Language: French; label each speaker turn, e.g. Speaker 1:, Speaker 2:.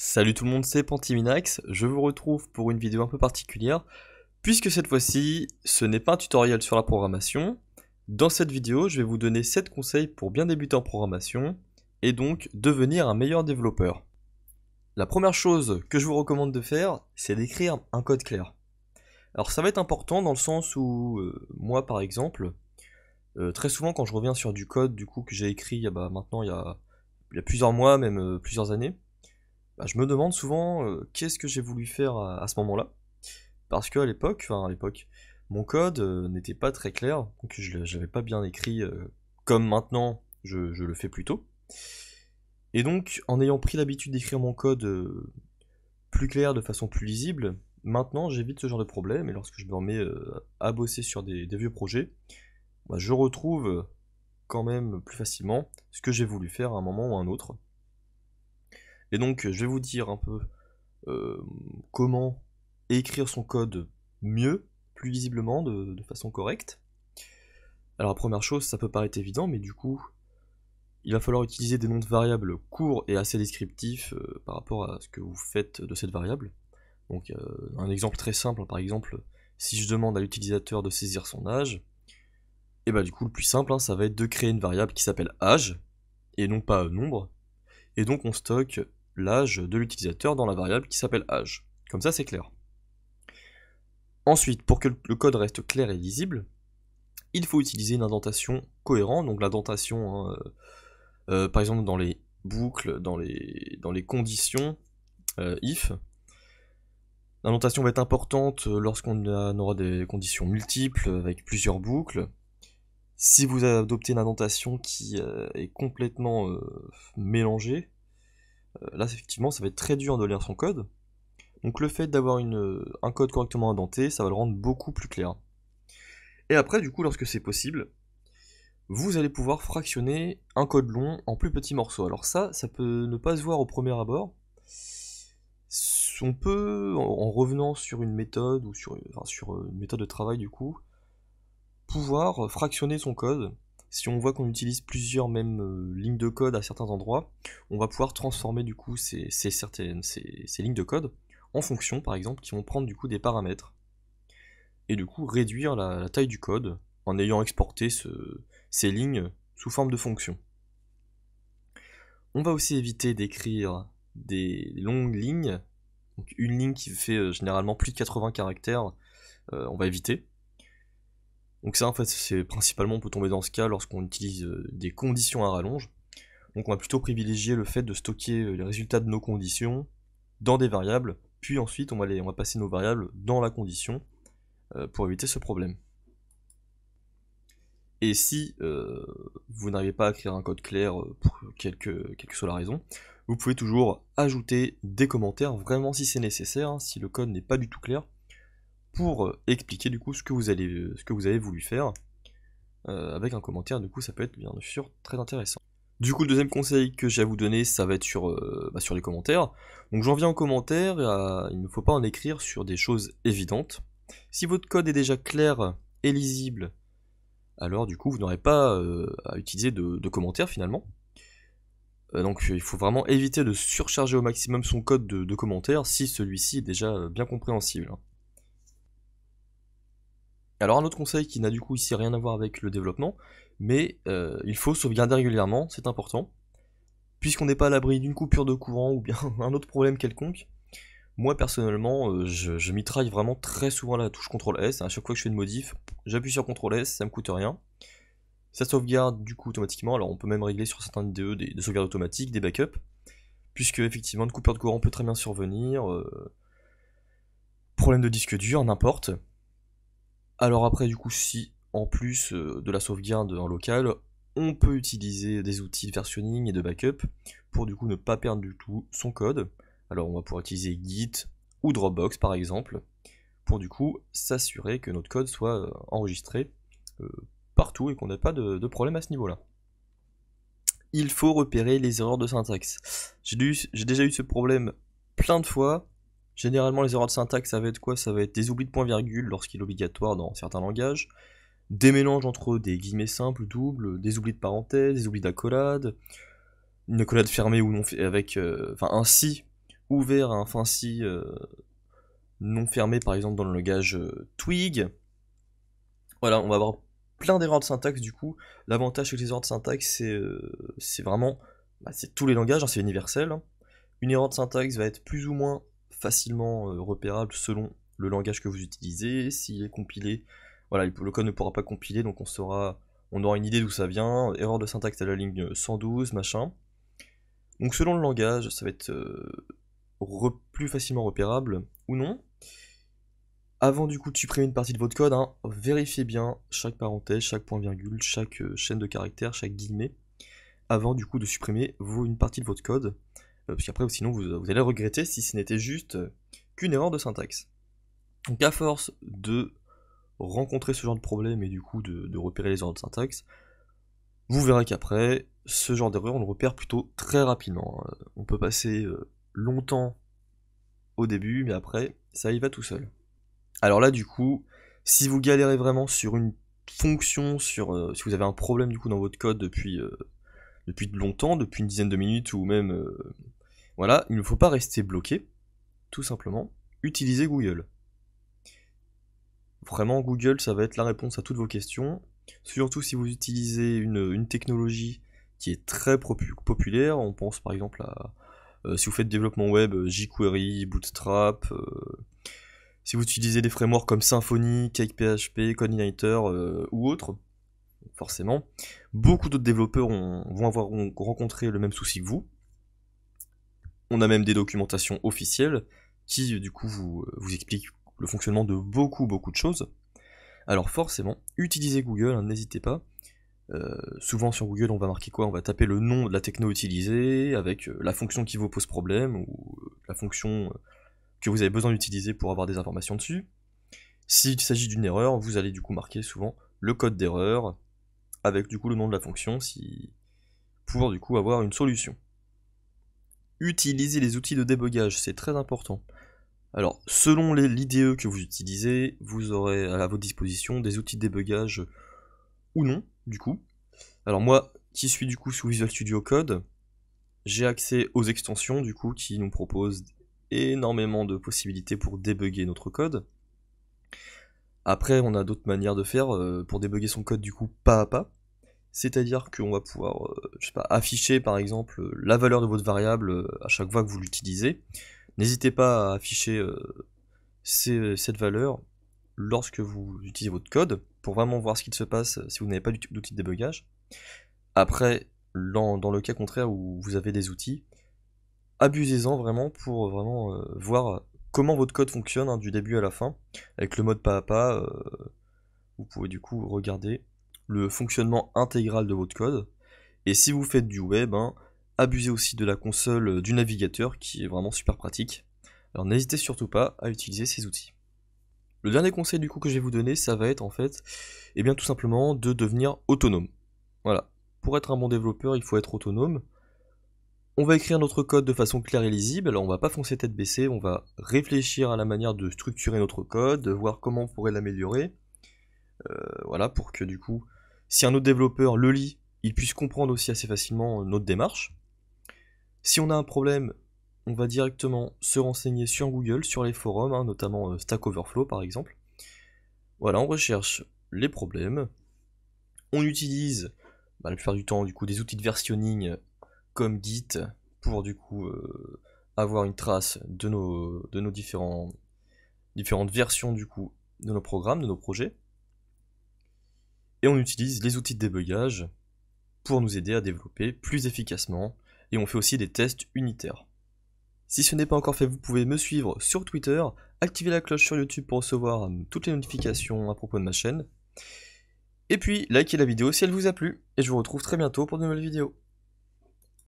Speaker 1: Salut tout le monde, c'est Pantiminax, je vous retrouve pour une vidéo un peu particulière, puisque cette fois-ci, ce n'est pas un tutoriel sur la programmation. Dans cette vidéo, je vais vous donner 7 conseils pour bien débuter en programmation, et donc devenir un meilleur développeur. La première chose que je vous recommande de faire, c'est d'écrire un code clair. Alors ça va être important dans le sens où, moi par exemple, très souvent quand je reviens sur du code que j'ai écrit maintenant il y a plusieurs mois, même plusieurs années, je me demande souvent qu'est-ce que j'ai voulu faire à ce moment-là. Parce qu'à l'époque, mon code n'était pas très clair, donc je l'avais pas bien écrit comme maintenant je le fais plutôt. Et donc, en ayant pris l'habitude d'écrire mon code plus clair, de façon plus lisible, maintenant j'évite ce genre de problème, et lorsque je me remets à bosser sur des vieux projets, je retrouve quand même plus facilement ce que j'ai voulu faire à un moment ou à un autre. Et donc, je vais vous dire un peu comment écrire son code mieux, plus lisiblement, de façon correcte. Alors la première chose, ça peut paraître évident, mais du coup, il va falloir utiliser des noms de variables courts et assez descriptifs par rapport à ce que vous faites de cette variable. Donc un exemple très simple, par exemple, si je demande à l'utilisateur de saisir son âge, et du coup le plus simple, ça va être de créer une variable qui s'appelle âge, et non pas nombre, et donc on stocke l'âge de l'utilisateur dans la variable qui s'appelle âge. Comme ça c'est clair. Ensuite, pour que le code reste clair et lisible, il faut utiliser une indentation cohérente, donc l'indentation, par exemple dans les boucles, dans les conditions, if. L'indentation va être importante lorsqu'on aura des conditions multiples avec plusieurs boucles. Si vous adoptez une indentation qui est complètement mélangée, là effectivement ça va être très dur de lire son code. Donc le fait d'avoir un code correctement indenté, ça va le rendre beaucoup plus clair. Et après, du coup, lorsque c'est possible, vous allez pouvoir fractionner un code long en plus petits morceaux. Alors ça peut ne pas se voir au premier abord. On peut, en revenant sur une méthode, ou sur une méthode de travail du coup, pouvoir fractionner son code. Si on voit qu'on utilise plusieurs mêmes lignes de code à certains endroits, on va pouvoir transformer du coup ces lignes de code en fonctions, par exemple, qui vont prendre du coup des paramètres. Et du coup réduire la taille du code en ayant exporté ces lignes sous forme de fonctions. On va aussi éviter d'écrire des longues lignes, donc une ligne qui fait généralement plus de 80 caractères, on va éviter. Donc ça en fait c'est principalement, on peut tomber dans ce cas lorsqu'on utilise des conditions à rallonge. Donc on va plutôt privilégier le fait de stocker les résultats de nos conditions dans des variables, puis ensuite on va passer nos variables dans la condition pour éviter ce problème. Et si vous n'arrivez pas à écrire un code clair pour quelle que soit la raison, vous pouvez toujours ajouter des commentaires, vraiment si c'est nécessaire, si le code n'est pas du tout clair, pour expliquer du coup ce que vous avez voulu faire. Avec un commentaire, du coup ça peut être bien sûr très intéressant. Du coup le deuxième conseil que j'ai à vous donner, ça va être sur les commentaires. Donc j'en viens aux commentaires, il ne faut pas en écrire sur des choses évidentes. Si votre code est déjà clair et lisible, alors du coup vous n'aurez pas à utiliser de commentaires finalement. Donc il faut vraiment éviter de surcharger au maximum son code de commentaires si celui-ci est déjà bien compréhensible. Alors un autre conseil qui n'a du coup ici rien à voir avec le développement, mais il faut sauvegarder régulièrement, c'est important. Puisqu'on n'est pas à l'abri d'une coupure de courant ou bien un autre problème quelconque, moi personnellement je mitraille vraiment très souvent la touche CTRL S, à chaque fois que je fais une modif, j'appuie sur CTRL S, ça me coûte rien. Ça sauvegarde du coup automatiquement, alors on peut même régler sur certains IDE des sauvegardes automatiques, des backups, puisque effectivement une coupure de courant peut très bien survenir, problème de disque dur, n'importe. Alors après du coup si, en plus de la sauvegarde en local, on peut utiliser des outils de versionning et de backup pour du coup ne pas perdre du tout son code. Alors on va pouvoir utiliser Git ou Dropbox par exemple, pour du coup s'assurer que notre code soit enregistré partout et qu'on n'ait pas de problème à ce niveau-là. Il faut repérer les erreurs de syntaxe. J'ai déjà eu ce problème plein de fois. Généralement les erreurs de syntaxe ça va être quoi? Ça va être des oublis de point-virgule lorsqu'il est obligatoire dans certains langages, des mélanges entre des guillemets simples, doubles, des oublis de parenthèses, des oublis d'accolade, une accolade fermée ou non avec un si ouvert un fancy non fermé par exemple dans le langage Twig. Voilà, on va avoir plein d'erreurs de syntaxe du coup. L'avantage avec les erreurs de syntaxe c'est vraiment, c'est tous les langages, hein, c'est universel. Hein. Une erreur de syntaxe va être plus ou moins facilement repérable selon le langage que vous utilisez. S'il est compilé, voilà, le code ne pourra pas compiler, donc on aura une idée d'où ça vient. Erreur de syntaxe à la ligne 112, machin. Donc selon le langage, ça va être plus facilement repérable ou non. Avant du coup de supprimer une partie de votre code, hein, vérifiez bien chaque parenthèse, chaque point-virgule, chaque chaîne de caractères, chaque guillemet, avant du coup de supprimer une partie de votre code, parce qu'après sinon vous allez regretter si ce n'était juste qu'une erreur de syntaxe. Donc à force de rencontrer ce genre de problème et du coup de repérer les erreurs de syntaxe, vous verrez qu'après, ce genre d'erreur on le repère plutôt très rapidement. On peut passer longtemps au début, mais après ça y va tout seul. Alors là du coup, si vous galérez vraiment sur une fonction, si vous avez un problème du coup dans votre code depuis longtemps, depuis une dizaine de minutes ou même voilà, il ne faut pas rester bloqué, tout simplement. Utilisez Google. Vraiment Google ça va être la réponse à toutes vos questions, surtout si vous utilisez une technologie qui est très populaire. On pense par exemple à si vous faites développement web, jQuery, Bootstrap. Si vous utilisez des frameworks comme Symfony, CakePHP, CodeIgniter ou autres, forcément, beaucoup d'autres développeurs vont rencontrer le même souci que vous. On a même des documentations officielles qui du coup vous expliquent le fonctionnement de beaucoup de choses. Alors forcément, utilisez Google, hein, n'hésitez pas. Souvent sur Google on va marquer quoi? On va taper le nom de la techno utilisée, avec la fonction qui vous pose problème, ou la fonction que vous avez besoin d'utiliser pour avoir des informations dessus. S'il s'agit d'une erreur, vous allez du coup marquer souvent le code d'erreur, avec du coup le nom de la fonction, pour du coup avoir une solution. Utilisez les outils de débogage, c'est très important. Alors, selon l'IDE que vous utilisez, vous aurez à votre disposition des outils de débogage ou non, du coup. Alors moi, qui suis du coup sous Visual Studio Code, j'ai accès aux extensions du coup qui nous proposent énormément de possibilités pour débugger notre code. Après, on a d'autres manières de faire pour débugger son code du coup pas à pas. C'est-à-dire qu'on va pouvoir, je sais pas, afficher par exemple la valeur de votre variable à chaque fois que vous l'utilisez. N'hésitez pas à afficher cette valeur lorsque vous utilisez votre code, pour vraiment voir ce qu'il se passe si vous n'avez pas d'outil de débugage. Après, dans le cas contraire où vous avez des outils, abusez-en vraiment pour vraiment voir comment votre code fonctionne hein, du début à la fin. Avec le mode pas à pas, vous pouvez du coup regarder le fonctionnement intégral de votre code. Et si vous faites du web, hein, abusez aussi de la console du navigateur qui est vraiment super pratique. Alors n'hésitez surtout pas à utiliser ces outils. Le dernier conseil du coup que je vais vous donner, ça va être en fait, eh bien tout simplement de devenir autonome. Voilà. Pour être un bon développeur, il faut être autonome. On va écrire notre code de façon claire et lisible, alors on va pas foncer tête baissée, on va réfléchir à la manière de structurer notre code, de voir comment on pourrait l'améliorer. Voilà, pour que du coup, si un autre développeur le lit, il puisse comprendre aussi assez facilement notre démarche. Si on a un problème, on va directement se renseigner sur Google, sur les forums, hein, notamment Stack Overflow par exemple. Voilà, on recherche les problèmes. On utilise la plupart du temps du coup des outils de versionning comme Git pour du coup avoir une trace de nos différentes versions du coup de nos programmes, de nos projets. Et on utilise les outils de débugage pour nous aider à développer plus efficacement, et on fait aussi des tests unitaires. Si ce n'est pas encore fait, vous pouvez me suivre sur Twitter, activer la cloche sur YouTube pour recevoir toutes les notifications à propos de ma chaîne, et puis likez la vidéo si elle vous a plu, et je vous retrouve très bientôt pour de nouvelles vidéos.